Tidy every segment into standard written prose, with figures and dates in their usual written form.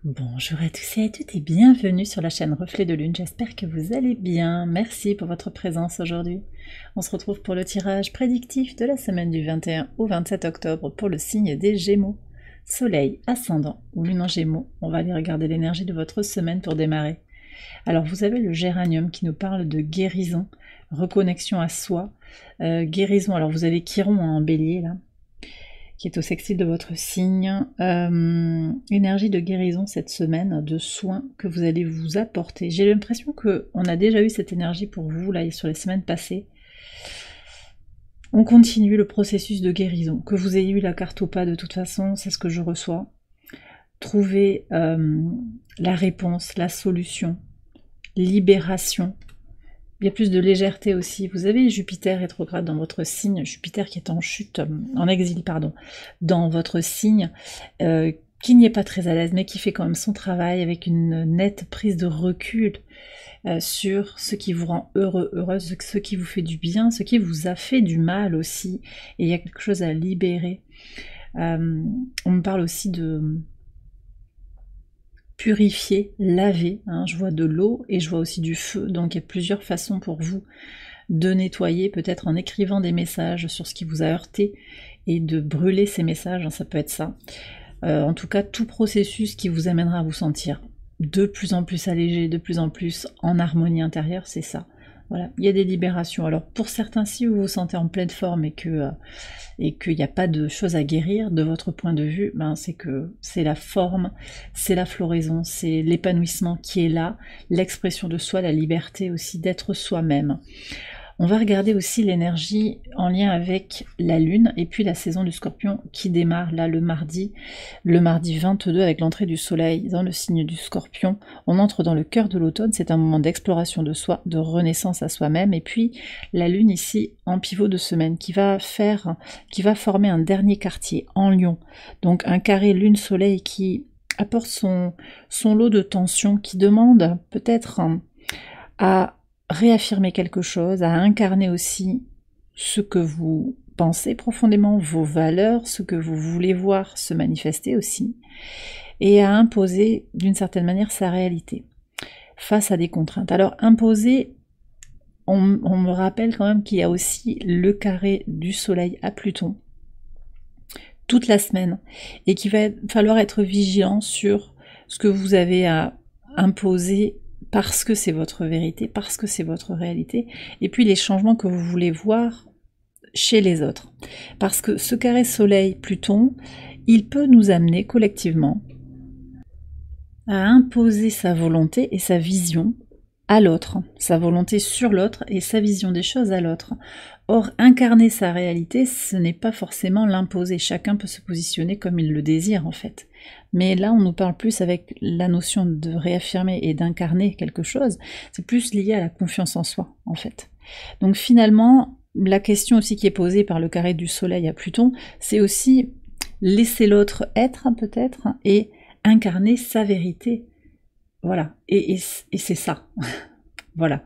Bonjour à tous et à toutes et bienvenue sur la chaîne Reflet de Lune, j'espère que vous allez bien. Merci pour votre présence aujourd'hui. On se retrouve pour le tirage prédictif de la semaine du 21 au 27 octobre pour le signe des Gémeaux. Soleil, ascendant ou Lune en Gémeaux, on va aller regarder l'énergie de votre semaine pour démarrer. Alors vous avez le géranium qui nous parle de guérison, reconnexion à soi, guérison. Alors vous avez Chiron en bélier là, qui est au sextile de votre signe. Énergie de guérison cette semaine, de soins que vous allez vous apporter. J'ai l'impression qu'on a déjà eu cette énergie pour vous là sur les semaines passées. On continue le processus de guérison. Que vous ayez eu la carte ou pas, de toute façon, c'est ce que je reçois. Trouvez la réponse, la solution, libération. Il y a plus de légèreté aussi. Vous avez Jupiter rétrograde dans votre signe, Jupiter qui est en chute, en exil, pardon, dans votre signe, qui n'y est pas très à l'aise, mais qui fait quand même son travail avec une nette prise de recul sur ce qui vous rend heureux, heureuse, ce qui vous fait du bien, ce qui vous a fait du mal aussi. Et il y a quelque chose à libérer. On me parle aussi de purifier, laver, je vois de l'eau et je vois aussi du feu, donc il y a plusieurs façons pour vous de nettoyer, peut-être en écrivant des messages sur ce qui vous a heurté et de brûler ces messages, ça peut être ça. En tout cas, tout processus qui vous amènera à vous sentir de plus en plus allégé, de plus en plus en harmonie intérieure, c'est ça. Voilà, il y a des libérations. Alors pour certains, si vous vous sentez en pleine forme et qu'il n'y a pas de choses à guérir de votre point de vue, c'est que c'est la forme, c'est la floraison, c'est l'épanouissement qui est là, l'expression de soi, la liberté aussi d'être soi-même. On va regarder aussi l'énergie en lien avec la Lune et puis la saison du Scorpion qui démarre là le mardi 22 avec l'entrée du Soleil dans le signe du Scorpion. On entre dans le cœur de l'automne, c'est un moment d'exploration de soi, de renaissance à soi-même. Et puis la Lune ici en pivot de semaine qui va former un dernier quartier en Lion. Donc un carré Lune-Soleil qui apporte son lot de tension, qui demande peut-être à réaffirmer quelque chose, à incarner aussi ce que vous pensez profondément, vos valeurs, ce que vous voulez voir se manifester aussi, et à imposer d'une certaine manière sa réalité face à des contraintes. Alors imposer, on me rappelle quand même qu'il y a aussi le carré du Soleil à Pluton toute la semaine, et qu'il va falloir être vigilant sur ce que vous avez à imposer parce que c'est votre vérité, parce que c'est votre réalité, et puis les changements que vous voulez voir chez les autres. Parce que ce carré Soleil-Pluton, il peut nous amener collectivement à imposer sa volonté et sa vision à l'autre, sa volonté sur l'autre et sa vision des choses à l'autre. Or, incarner sa réalité, ce n'est pas forcément l'imposer. Chacun peut se positionner comme il le désire, en fait. Mais là, on nous parle plus avec la notion de réaffirmer et d'incarner quelque chose. C'est plus lié à la confiance en soi, en fait. Donc finalement, la question aussi qui est posée par le carré du Soleil à Pluton, c'est aussi laisser l'autre être, peut-être, et incarner sa vérité. Voilà, et c'est ça. Voilà.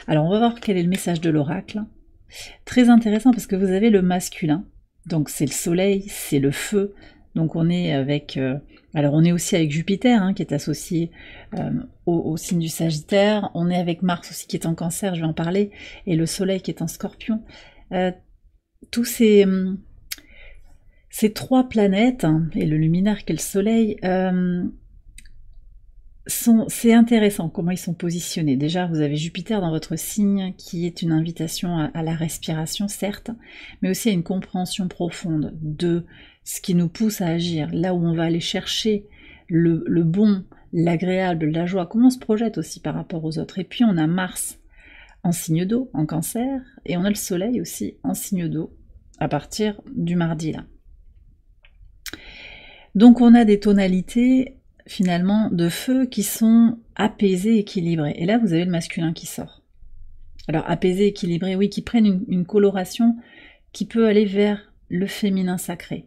Alors, on va voir quel est le message de l'oracle. Très intéressant parce que vous avez le masculin, donc c'est le soleil, c'est le feu, donc on est avec, alors on est aussi avec Jupiter qui est associé au signe du Sagittaire, on est avec Mars aussi qui est en Cancer, je vais en parler, et le soleil qui est en Scorpion. Tous ces trois planètes, et le luminaire qui est le soleil, c'est intéressant comment ils sont positionnés. Déjà, vous avez Jupiter dans votre signe qui est une invitation à la respiration, certes, mais aussi à une compréhension profonde de ce qui nous pousse à agir, là où on va aller chercher le bon, l'agréable, la joie, comment on se projette aussi par rapport aux autres. Et puis on a Mars en signe d'eau, en Cancer, et on a le Soleil aussi en signe d'eau à partir du mardi là. Donc on a des tonalités finalement de feu qui sont apaisés, équilibrés. Et là, vous avez le masculin qui sort. Alors, apaisé, équilibré, oui, qui prennent une coloration qui peut aller vers le féminin sacré.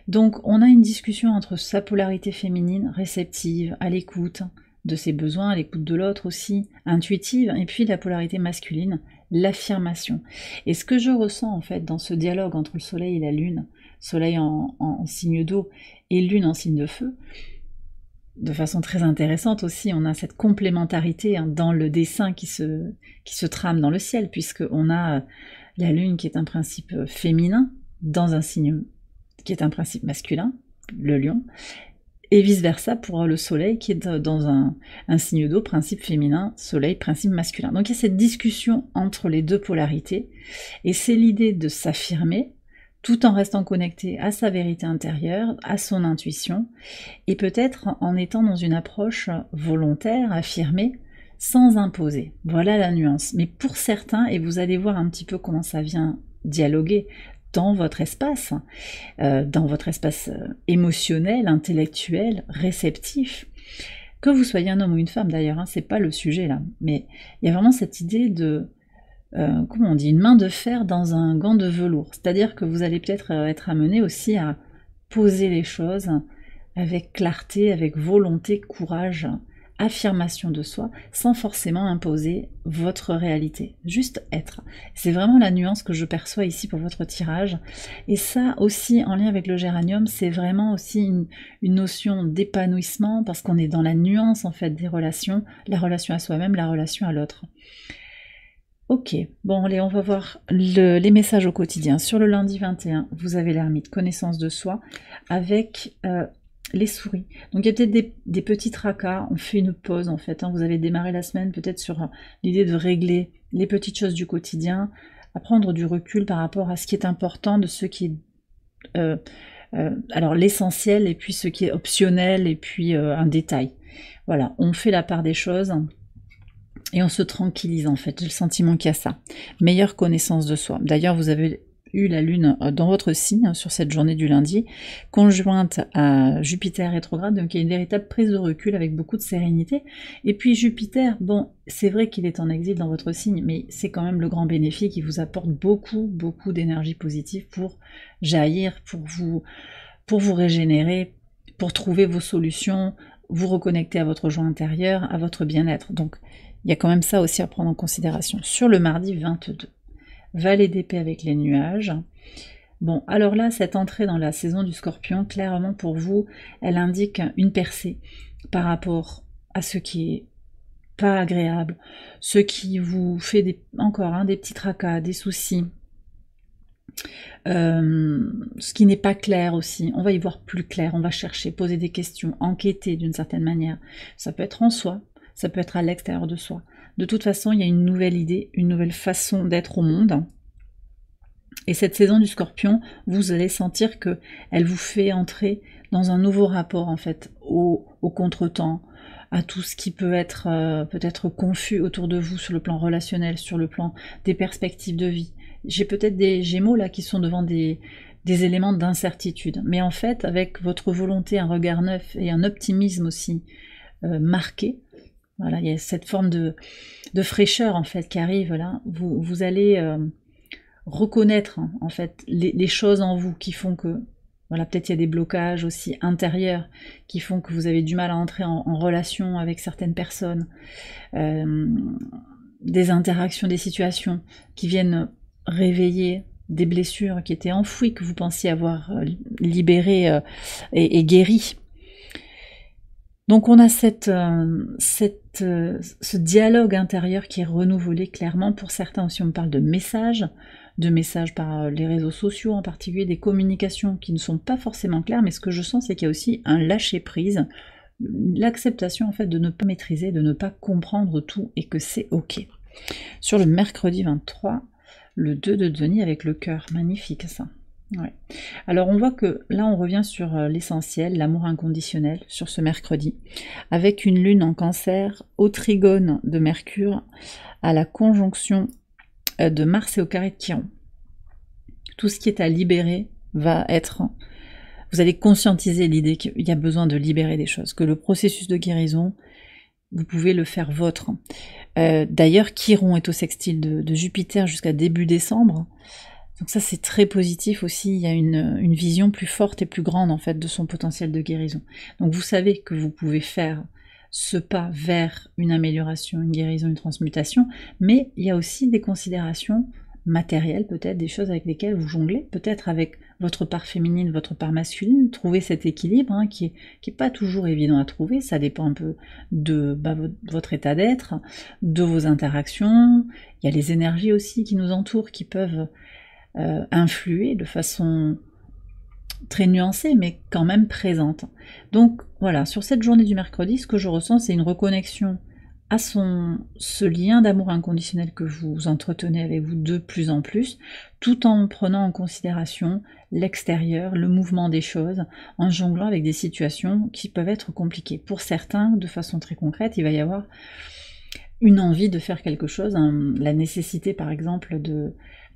Donc, on a une discussion entre sa polarité féminine, réceptive, à l'écoute de ses besoins, à l'écoute de l'autre aussi, intuitive, et puis la polarité masculine, l'affirmation. Et ce que je ressens en fait dans ce dialogue entre le soleil et la lune, soleil en signe d'eau et lune en signe de feu, de façon très intéressante aussi, on a cette complémentarité dans le dessin qui se trame dans le ciel, puisqu'on a la Lune qui est un principe féminin dans un signe qui est un principe masculin, le lion, et vice-versa pour le Soleil qui est dans un signe d'eau, principe féminin, Soleil, principe masculin. Donc il y a cette discussion entre les deux polarités, et c'est l'idée de s'affirmer, tout en restant connecté à sa vérité intérieure, à son intuition, et peut-être en étant dans une approche volontaire, affirmée, sans imposer. Voilà la nuance. Mais pour certains, et vous allez voir un petit peu comment ça vient dialoguer dans votre espace émotionnel, intellectuel, réceptif, que vous soyez un homme ou une femme d'ailleurs, c'est pas le sujet là, mais il y a vraiment cette idée de comment on dit, une main de fer dans un gant de velours. C'est-à-dire que vous allez peut-être être amené aussi à poser les choses avec clarté, avec volonté, courage, affirmation de soi, sans forcément imposer votre réalité. Juste être. C'est vraiment la nuance que je perçois ici pour votre tirage. Et ça aussi, en lien avec le géranium, c'est vraiment aussi une notion d'épanouissement, parce qu'on est dans la nuance en fait des relations, la relation à soi-même, la relation à l'autre. Ok, bon allez, on va voir les messages au quotidien. Sur le lundi 21, vous avez l'ermite, connaissance de soi, avec les souris. Donc il y a peut-être des petits tracas, on fait une pause en fait. Vous avez démarré la semaine peut-être sur l'idée de régler les petites choses du quotidien, à prendre du recul par rapport à ce qui est important, de ce qui est alors l'essentiel, et puis ce qui est optionnel, et puis un détail. Voilà, on fait la part des choses. Et on se tranquillise en fait, j'ai le sentiment qu'il y a ça. Meilleure connaissance de soi. D'ailleurs, vous avez eu la Lune dans votre signe sur cette journée du lundi, conjointe à Jupiter rétrograde, donc il y a une véritable prise de recul avec beaucoup de sérénité. Et puis Jupiter, bon, c'est vrai qu'il est en exil dans votre signe, mais c'est quand même le grand bénéfice qui vous apporte beaucoup, beaucoup d'énergie positive pour jaillir, pour vous régénérer, pour trouver vos solutions, vous reconnecter à votre joie intérieure, à votre bien-être. Donc, il y a quand même ça aussi à prendre en considération. Sur le mardi 22, Valet d'épée avec les nuages. Bon, alors là, cette entrée dans la saison du Scorpion, clairement pour vous, elle indique une percée par rapport à ce qui est pas agréable, ce qui vous fait des petits tracas, des soucis, ce qui n'est pas clair aussi. On va y voir plus clair, on va chercher, poser des questions, enquêter d'une certaine manière. Ça peut être en soi, ça peut être à l'extérieur de soi. De toute façon, il y a une nouvelle idée, une nouvelle façon d'être au monde. Et cette saison du Scorpion, vous allez sentir que elle vous fait entrer dans un nouveau rapport en fait au contretemps, à tout ce qui peut être peut-être confus autour de vous sur le plan relationnel, sur le plan des perspectives de vie. J'ai peut-être des Gémeaux là qui sont devant des éléments d'incertitude. Mais en fait, avec votre volonté, un regard neuf et un optimisme aussi marqué, voilà, il y a cette forme de fraîcheur en fait qui arrive là. Vous allez reconnaître en fait les choses en vous qui font que, voilà, peut-être il y a des blocages aussi intérieurs qui font que vous avez du mal à entrer en relation avec certaines personnes, des interactions, des situations qui viennent réveiller des blessures qui étaient enfouies, que vous pensiez avoir libérées et guéries. Donc on a ce dialogue intérieur qui est renouvelé clairement. Pour certains aussi, on me parle de messages par les réseaux sociaux, en particulier des communications qui ne sont pas forcément claires, mais ce que je sens, c'est qu'il y a aussi un lâcher-prise, l'acceptation en fait de ne pas maîtriser, de ne pas comprendre tout, et que c'est ok. Sur le mercredi 23, le 2 de Denis avec le cœur, magnifique ça. Ouais. Alors on voit que là on revient sur l'essentiel, l'amour inconditionnel sur ce mercredi, avec une lune en Cancer, au trigone de Mercure, à la conjonction de Mars et au carré de Chiron. Tout ce qui est à libérer va être... Vous allez conscientiser l'idée qu'il y a besoin de libérer des choses, que le processus de guérison, vous pouvez le faire vôtre. D'ailleurs, Chiron est au sextile de Jupiter jusqu'à début décembre. Donc ça, c'est très positif aussi. Il y a une vision plus forte et plus grande en fait de son potentiel de guérison. Donc vous savez que vous pouvez faire ce pas vers une amélioration, une guérison, une transmutation, mais il y a aussi des considérations matérielles, peut-être des choses avec lesquelles vous jonglez, peut-être avec votre part féminine, votre part masculine, trouver cet équilibre hein, qui est pas toujours évident à trouver, ça dépend un peu de votre état d'être, de vos interactions, il y a les énergies aussi qui nous entourent, qui peuvent influer de façon très nuancée, mais quand même présente. Donc voilà, sur cette journée du mercredi, ce que je ressens, c'est une reconnexion à ce lien d'amour inconditionnel que vous entretenez avec vous de plus en plus, tout en prenant en considération l'extérieur, le mouvement des choses, en jonglant avec des situations qui peuvent être compliquées. Pour certains, de façon très concrète, il va y avoir une envie de faire quelque chose, hein, la nécessité par exemple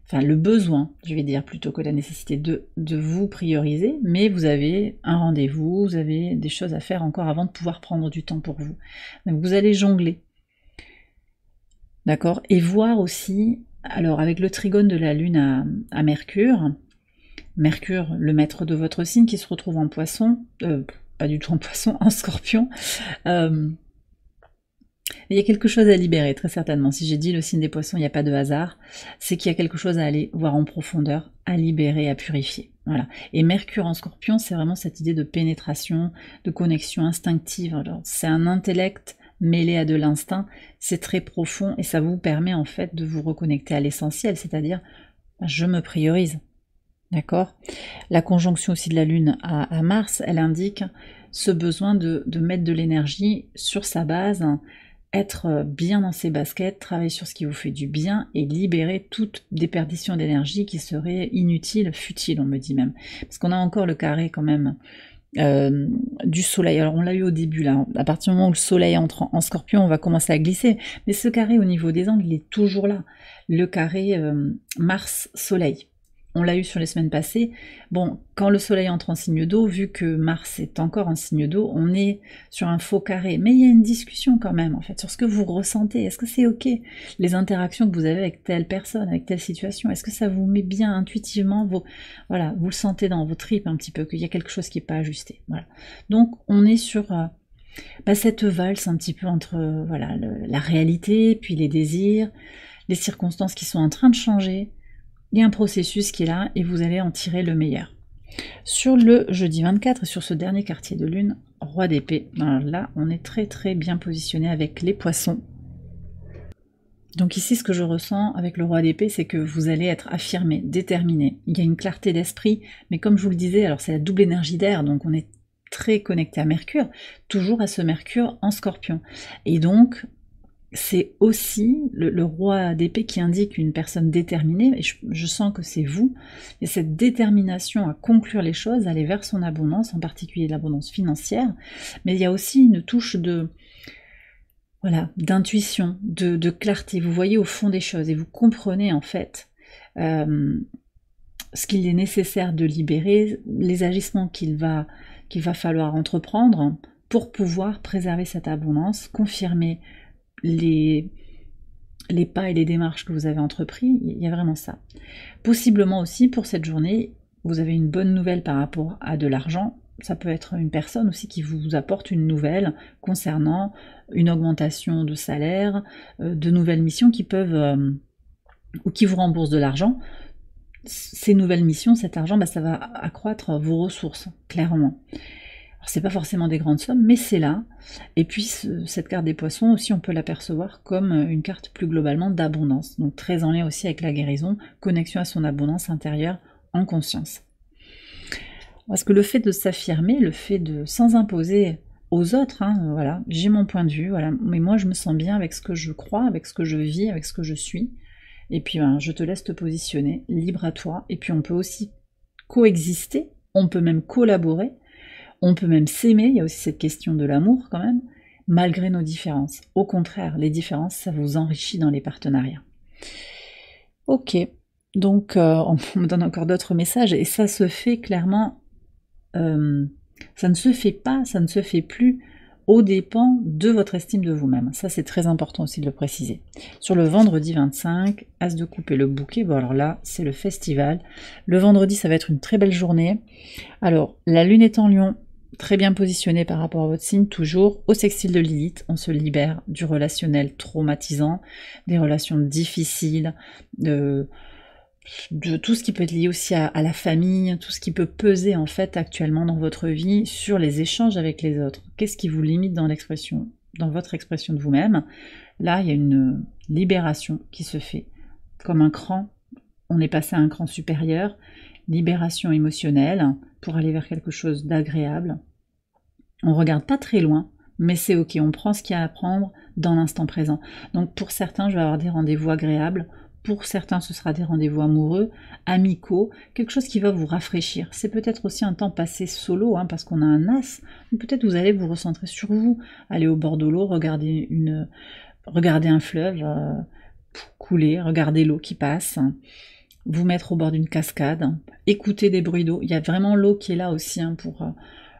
enfin le besoin, je vais dire, plutôt que la nécessité de vous prioriser, mais vous avez un rendez-vous, vous avez des choses à faire encore avant de pouvoir prendre du temps pour vous. Donc vous allez jongler. D'accord? Et voir aussi, alors avec le trigone de la Lune à Mercure, Mercure, le maître de votre signe, qui se retrouve en Poisson, pas du tout en Poisson, en Scorpion, il y a quelque chose à libérer, très certainement. Si j'ai dit le signe des Poissons, il n'y a pas de hasard, c'est qu'il y a quelque chose à aller voir en profondeur, à libérer, à purifier. Voilà. Et Mercure en Scorpion, c'est vraiment cette idée de pénétration, de connexion instinctive. C'est un intellect mêlé à de l'instinct, c'est très profond et ça vous permet en fait de vous reconnecter à l'essentiel, c'est-à-dire je me priorise. D'accord? La conjonction aussi de la Lune à Mars, elle indique ce besoin de mettre de l'énergie sur sa base, être bien dans ses baskets, travailler sur ce qui vous fait du bien et libérer toute déperdition d'énergie qui serait inutile, futile, on me dit même. Parce qu'on a encore le carré quand même du soleil. Alors on l'a eu au début là, à partir du moment où le soleil entre en Scorpion, on va commencer à glisser. Mais ce carré au niveau des angles, il est toujours là. Le carré Mars-Soleil. On l'a eu sur les semaines passées. Bon, quand le soleil entre en signe d'eau, vu que Mars est encore en signe d'eau, on est sur un faux carré. Mais il y a une discussion quand même, en fait, sur ce que vous ressentez. Est-ce que c'est ok? Les interactions que vous avez avec telle personne, avec telle situation, est-ce que ça vous met bien intuitivement? Voilà, vous le sentez dans vos tripes un petit peu, qu'il y a quelque chose qui n'est pas ajusté. Voilà. Donc, on est sur cette valse un petit peu entre voilà, la réalité, puis les désirs, les circonstances qui sont en train de changer. Il y a un processus qui est là et vous allez en tirer le meilleur. Sur le jeudi 24 et sur ce dernier quartier de lune, roi d'épée, là on est très très bien positionné avec les poissons. Donc ici ce que je ressens avec le roi d'épée, c'est que vous allez être affirmé, déterminé. Il y a une clarté d'esprit, mais comme je vous le disais, alors c'est la double énergie d'air, donc on est très connecté à Mercure, toujours à ce Mercure en Scorpion. Et donc c'est aussi le roi d'épée qui indique une personne déterminée, et je sens que c'est vous, et cette détermination à conclure les choses, aller vers son abondance, en particulier l'abondance financière, mais il y a aussi une touche d'intuition, de clarté, vous voyez au fond des choses, et vous comprenez en fait ce qu'il est nécessaire de libérer, les agissements qu'il va falloir entreprendre pour pouvoir préserver cette abondance, confirmer les pas et les démarches que vous avez entrepris, il y a vraiment ça. Possiblement aussi pour cette journée, vous avez une bonne nouvelle par rapport à de l'argent, ça peut être une personne aussi qui vous apporte une nouvelle concernant une augmentation de salaire, de nouvelles missions qui peuvent, ou qui vous remboursent de l'argent. Ces nouvelles missions, cet argent, ça va accroître vos ressources, clairement. C'est pas forcément des grandes sommes, mais c'est là. Et puis cette carte des poissons aussi, on peut l'apercevoir comme une carte plus globalement d'abondance. Donc très en lien aussi avec la guérison, connexion à son abondance intérieure en conscience. Parce que le fait de s'affirmer, le fait de sans imposer aux autres, voilà, j'ai mon point de vue, voilà, mais moi je me sens bien avec ce que je crois, avec ce que je vis, avec ce que je suis. Et puis je te laisse te positionner, libre à toi. Et puis on peut aussi coexister, on peut même collaborer. On peut même s'aimer, il y a aussi cette question de l'amour quand même, malgré nos différences. Au contraire, les différences, ça vous enrichit dans les partenariats. Ok, donc on me donne encore d'autres messages, et ça se fait clairement, ça ne se fait pas, ça ne se fait plus aux dépens de votre estime de vous-même. Ça c'est très important aussi de le préciser. Sur le vendredi 25, As de coupe et le bouquet, bon alors là c'est le festival. Le vendredi ça va être une très belle journée. Alors la lune est en Lion, très bien positionné par rapport à votre signe, toujours au sextile de Lilith, on se libère du relationnel traumatisant, des relations difficiles, de tout ce qui peut être lié aussi à la famille, tout ce qui peut peser en fait actuellement dans votre vie sur les échanges avec les autres. Qu'est-ce qui vous limite dans l'expression, dans votre expression de vous-même? Là, il y a une libération qui se fait, comme un cran. On est passé à un cran supérieur, libération émotionnelle pour aller vers quelque chose d'agréable. On regarde pas très loin, mais c'est ok, on prend ce qu'il y a à prendre dans l'instant présent. Donc pour certains, je vais avoir des rendez-vous agréables. Pour certains, ce sera des rendez-vous amoureux, amicaux, quelque chose qui va vous rafraîchir. C'est peut-être aussi un temps passé solo, parce qu'on a un as. Peut-être vous allez vous recentrer sur vous, aller au bord de l'eau, regarder un fleuve couler, regarder l'eau qui passe, vous mettre au bord d'une cascade, écouter des bruits d'eau. Il y a vraiment l'eau qui est là aussi pour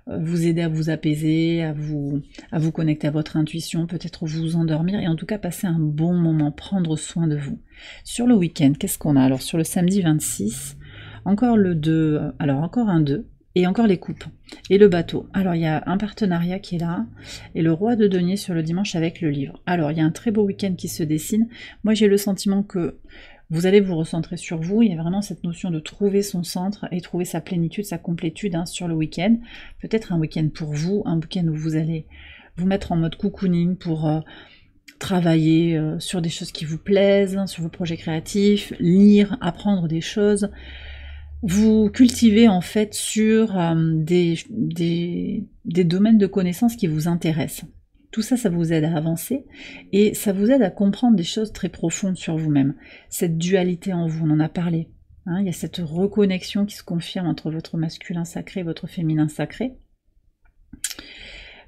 vous aider à vous apaiser, à vous connecter à votre intuition, peut-être vous endormir et en tout cas passer un bon moment, prendre soin de vous. Sur le week-end, qu'est-ce qu'on a? Alors sur le samedi 26, encore le 2, alors encore un 2, et encore les coupes, et le bateau. Alors il y a un partenariat qui est là, et le roi de denier sur le dimanche avec le livre. Alors il y a un très beau week-end qui se dessine. Moi j'ai le sentiment que vous allez vous recentrer sur vous, il y a vraiment cette notion de trouver son centre et trouver sa plénitude, sa complétude sur le week-end. Peut-être un week-end pour vous, un week-end où vous allez vous mettre en mode cocooning pour travailler sur des choses qui vous plaisent, sur vos projets créatifs, lire, apprendre des choses. Vous cultivez en fait sur des domaines de connaissances qui vous intéressent. Tout ça, ça vous aide à avancer et ça vous aide à comprendre des choses très profondes sur vous-même. Cette dualité en vous, on en a parlé. Il y a cette reconnexion qui se confirme entre votre masculin sacré et votre féminin sacré.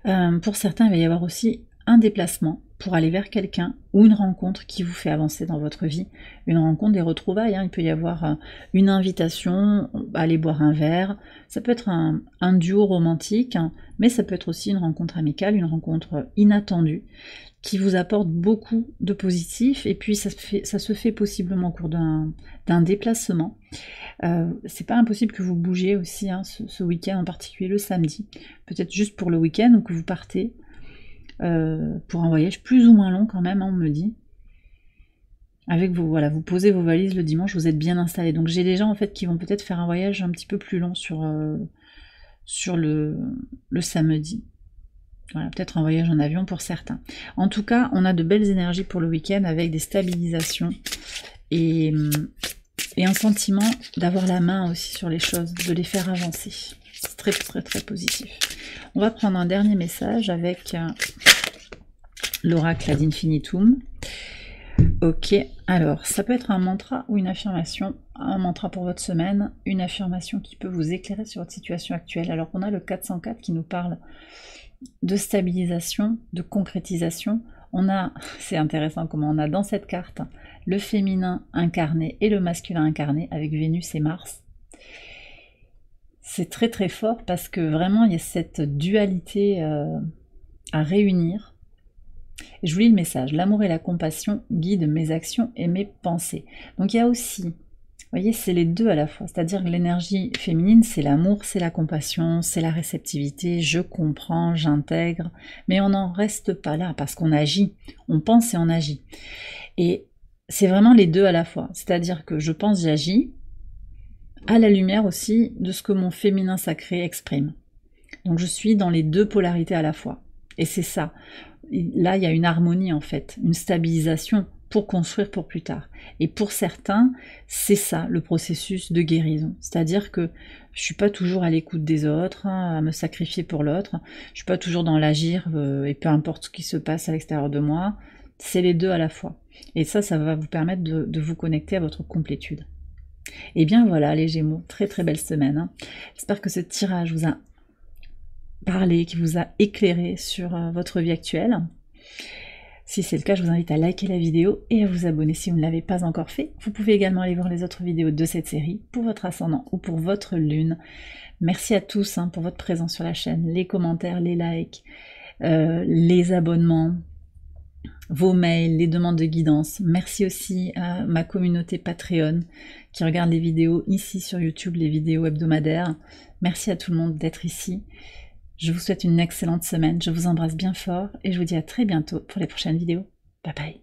Pour certains, il va y avoir aussi un déplacement pour aller vers quelqu'un ou une rencontre qui vous fait avancer dans votre vie. Une rencontre, des retrouvailles, il peut y avoir une invitation à aller boire un verre, ça peut être un duo romantique, mais ça peut être aussi une rencontre amicale, une rencontre inattendue, qui vous apporte beaucoup de positif, et puis ça se fait possiblement au cours d'un déplacement. C'est pas impossible que vous bougiez aussi ce week-end, en particulier le samedi, peut-être juste pour le week-end, ou que vous partez pour un voyage plus ou moins long quand même, on me dit. Avec vous, voilà, vous posez vos valises le dimanche, vous êtes bien installés. Donc j'ai des gens en fait qui vont peut-être faire un voyage un petit peu plus long sur le samedi. Voilà, peut-être un voyage en avion pour certains. En tout cas, on a de belles énergies pour le week-end avec des stabilisations et un sentiment d'avoir la main aussi sur les choses, de les faire avancer. C'est très très très positif. On va prendre un dernier message avec l'oracle ad infinitum. Ok, alors ça peut être un mantra ou une affirmation, un mantra pour votre semaine, une affirmation qui peut vous éclairer sur votre situation actuelle. Alors on a le 404 qui nous parle de stabilisation, de concrétisation. On a, c'est intéressant comment on a dans cette carte le féminin incarné et le masculin incarné avec Vénus et Mars. C'est très très fort parce que vraiment il y a cette dualité à réunir. Et je vous lis le message. L'amour et la compassion guident mes actions et mes pensées. Donc il y a aussi, vous voyez, c'est les deux à la fois. C'est-à-dire que l'énergie féminine, c'est l'amour, c'est la compassion, c'est la réceptivité, je comprends, j'intègre. Mais on n'en reste pas là parce qu'on agit, on pense et on agit. Et c'est vraiment les deux à la fois. C'est-à-dire que je pense, j'agis, à la lumière aussi de ce que mon féminin sacré exprime. Donc je suis dans les deux polarités à la fois. Et c'est ça. Là, il y a une harmonie en fait, une stabilisation pour construire pour plus tard. Et pour certains, c'est ça le processus de guérison. C'est-à-dire que je suis pas toujours à l'écoute des autres, à me sacrifier pour l'autre. Je suis pas toujours dans l'agir et peu importe ce qui se passe à l'extérieur de moi. C'est les deux à la fois. Et ça va vous permettre de vous connecter à votre complétude. Et bien voilà les Gémeaux, très très belle semaine. J'espère que ce tirage vous a parlé, qui vous a éclairé sur votre vie actuelle. Si c'est le cas, je vous invite à liker la vidéo et à vous abonner si vous ne l'avez pas encore fait. Vous pouvez également aller voir les autres vidéos de cette série pour votre ascendant ou pour votre lune. Merci à tous pour votre présence sur la chaîne, les commentaires, les likes, les abonnements, vos mails, les demandes de guidance. Merci aussi à ma communauté Patreon qui regarde les vidéos ici sur YouTube, les vidéos hebdomadaires. Merci à tout le monde d'être ici. Je vous souhaite une excellente semaine, je vous embrasse bien fort et je vous dis à très bientôt pour les prochaines vidéos. Bye bye.